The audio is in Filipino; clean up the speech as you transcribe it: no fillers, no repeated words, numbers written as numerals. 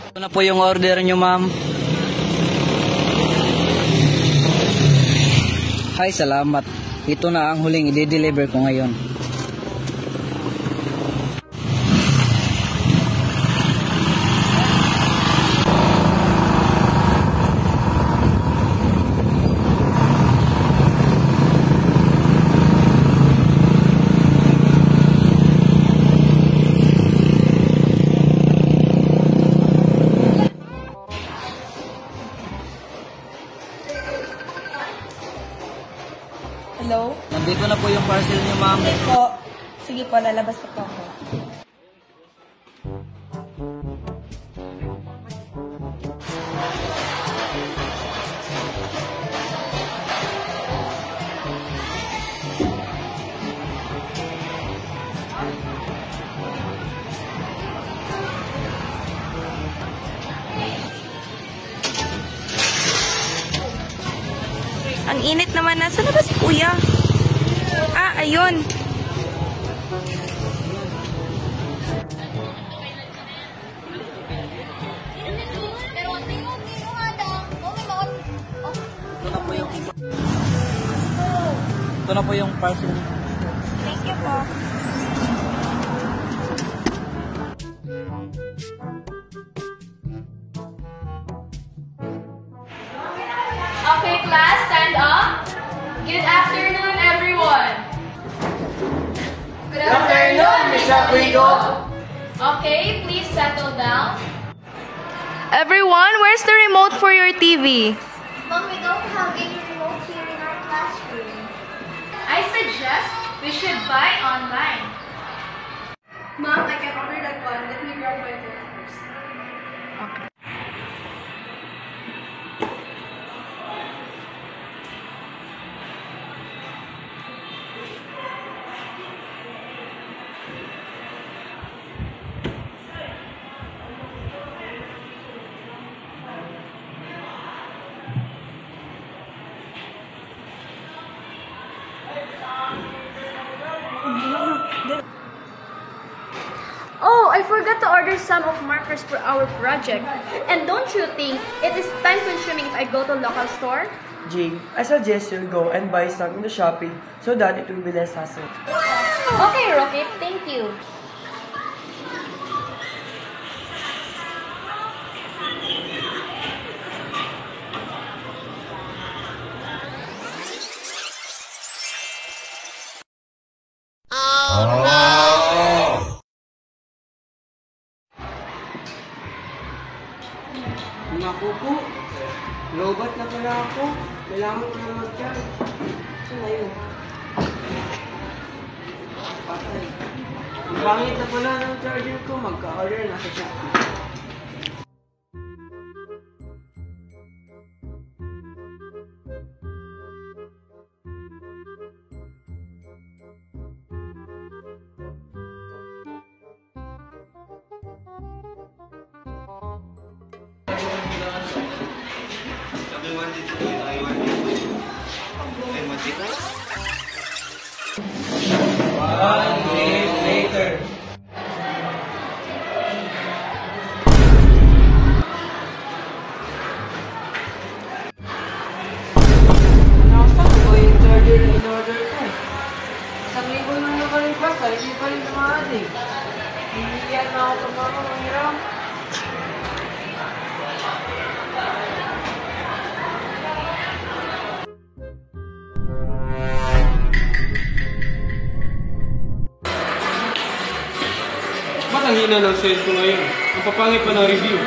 Ito na po yung order nyo, ma'am. Hi, salamat. Ito na ang huling i-deliver ko ngayon. Hello? Nandito na po yung parcel nyo, ma'am. Sige po. Sige po, lalabas na po ako. Ang init naman. Nasaan na ba si Kuya? Ah, ayun. Ito na po yung parcel. Thank you po. Okay, class, stand up. Good afternoon, everyone. Good afternoon, Miss Abrigo. Okay, please settle down. Everyone, where's the remote for your TV? Mom, we don't have any remote here in our classroom. I suggest we should buy online. Mom, I can order that one. Let me grab my phone first. Oh, I forgot to order some of markers for our project. And don't you think it is time-consuming if I go to local store? Jing, I suggest you go and buy some in the shopping so that it will be less hassle. Okay, Rocket, thank you. Naku po, lobat na pala ako. Kailangan ko na mag-charge. Saan na yun? Patay. Ang pangit na pala ng charger ko. Magka-order na sa Shopee. One day later. Nasaan ko yung charger na in-order ko? Isang libo na naman yung basta, hindi pa rin dumating. Hindi yan na ako tumama ng hirap. Ba't ang hina ng sales ko ngayon? Ang papangit pa ng review.